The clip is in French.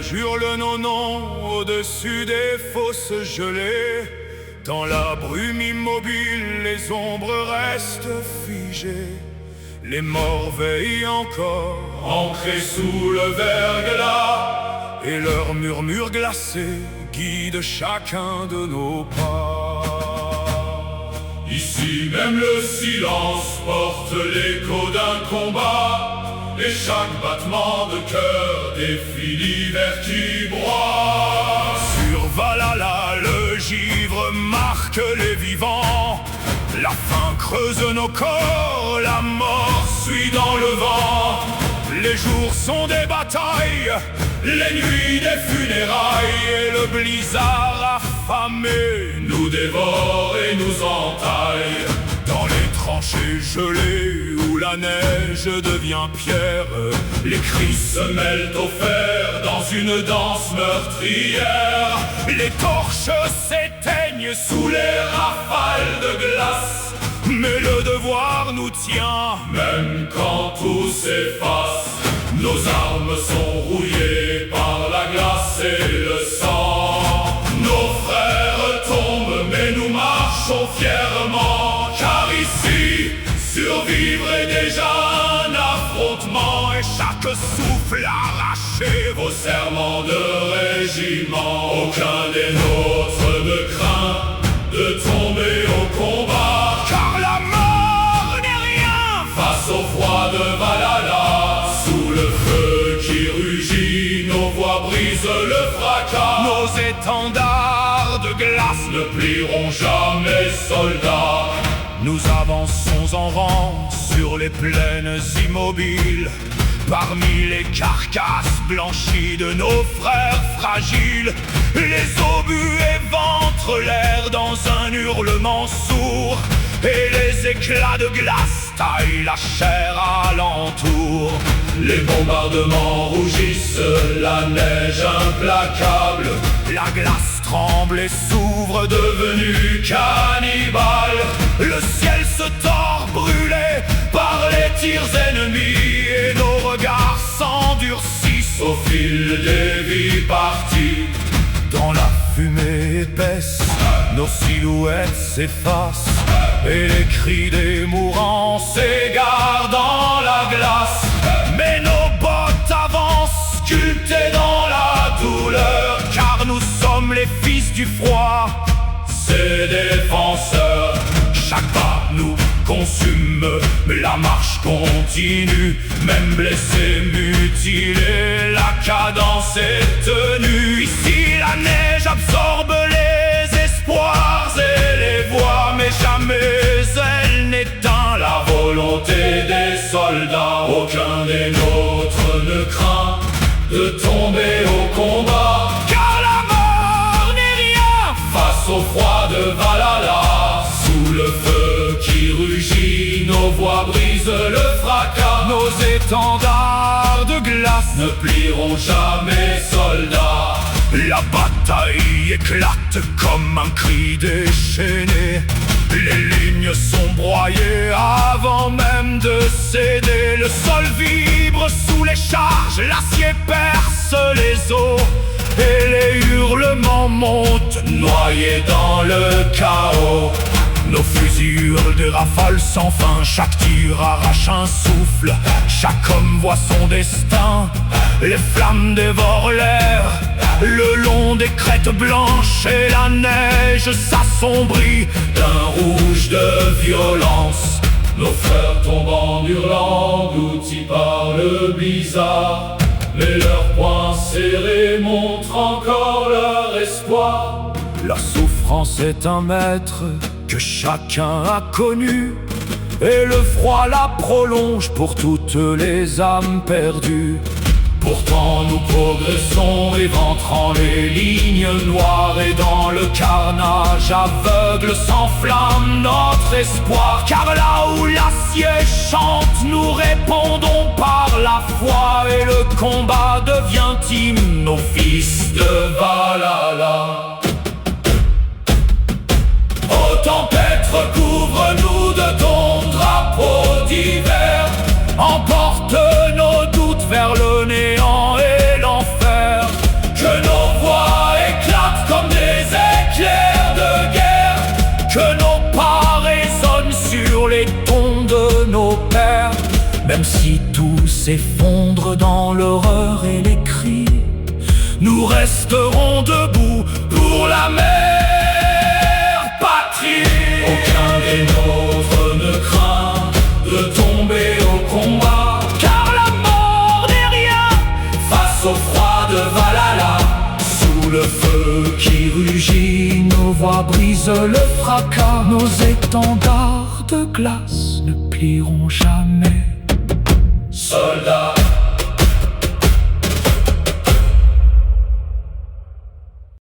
neige hurle nos noms au-dessus des fosses gelées. Dans la brume immobile, les ombres restent figées. Les morts veillent encore, ancrés sous le verglas, et leurs murmures glacés guident chacun de nos pas. Ici même le silence porte l'écho d'un combat, et chaque battement de cœur défie l'hiver qui broie. Sur Valhalla, le givre marque les vivants. La faim creuse nos corps, la mort suit dans le vent. Les jours sont des batailles, les nuits des funérailles, et le blizzard affamé nous dévore et nous entaille. Dans les tranchées gelées où la neige devient pierre, les cris se mêlent au fer dans une danse meurtrière. Les torches s'éteignent sous les rafales de glace, mais le devoir nous tient, même quand tout s'efface. Nos armes sont rouillées par la glace et le sang. Nos frères tombent, mais nous marchons fièrement, car ici, survivre est déjà un affrontement. Et chaque souffle arraché, vos serments de régiment. Aucun des nôtres ne craint de tomber au combat, car la mort n'est rien face au froid de Valhalla. Sous le feu qui rugit, nos voix brisent le fracas. Nos étendards de glace ne plieront jamais, soldats. Nous avançons en rang sur les plaines immobiles, parmi les carcasses blanchies de nos frères fragiles. Les obus éventrent l'air dans un hurlement sourd, et les éclats de glace taillent la chair alentour. Les bombardements rougissent, la neige implacable. La glace tremble et s'ouvre, devenue cannibale. Le ciel se tord, brûlé par les tirs ennemis, et nos regards s'endurcissent au fil des vies parties. Dans la fumée épaisse, nos silhouettes s'effacent, et les cris des mourants s'égarent dans la glace. Mais nos bottes avancent, sculptées dans la douleur, car nous sommes les fils du froid, ces défenseurs. Chaque pas nous consume, mais la marche continue. Même blessés, mutilés, la cadence est tenue. Ici la neige absorbe les espoirs et les voix, mais jamais elle n'éteint la volonté des soldats. Aucun des nôtres ne craint de tomber au combat, car la mort n'est rien face au froid de Valhalla. Sous le feu qui rugit, nos voix brisent le fracas. Nos étendards de glace ne plieront jamais, soldats. La bataille éclate comme un cri déchaîné. Les lignes sont broyées avant même de céder. Le sol vibre sous les charges, l'acier perce les os, et les hurlements montent, noyés dans le chaos. Nos fusils hurlent des rafales sans fin, chaque tir arrache un souffle, chaque homme voit son destin. Les flammes dévorent l'air le long des crêtes blanches, et la neige s'assombrit d'un rouge de violence. Nos frères tombent en hurlant, engloutis par le blizzard, mais leurs poings serrés montrent encore leur espoir. La souffrance est un maître que chacun a connu, et le froid la prolonge pour toutes les âmes perdues. Pourtant nous progressons, éventrant les lignes noires, et dans le carnage aveugle s'enflamme notre espoir. Car là où l'acier chante, nous répondons par la foi, et le combat devient hymne aux fils de Valhalla. Ô tempête, recouvre-nous de ton drapeau d'hiver, emporte nos doutes vers le néant et l'enfer. s'effondre dans l'horreur et les cris. Nous resterons debout pour la mère patrie. Aucun des nôtres ne craint de tomber au combat, car la mort n'est rien face au froid de Valhalla. Sous le feu qui rugit, nos voix brisent le fracas. Nos étendards de glace ne plieront jamais. Soldats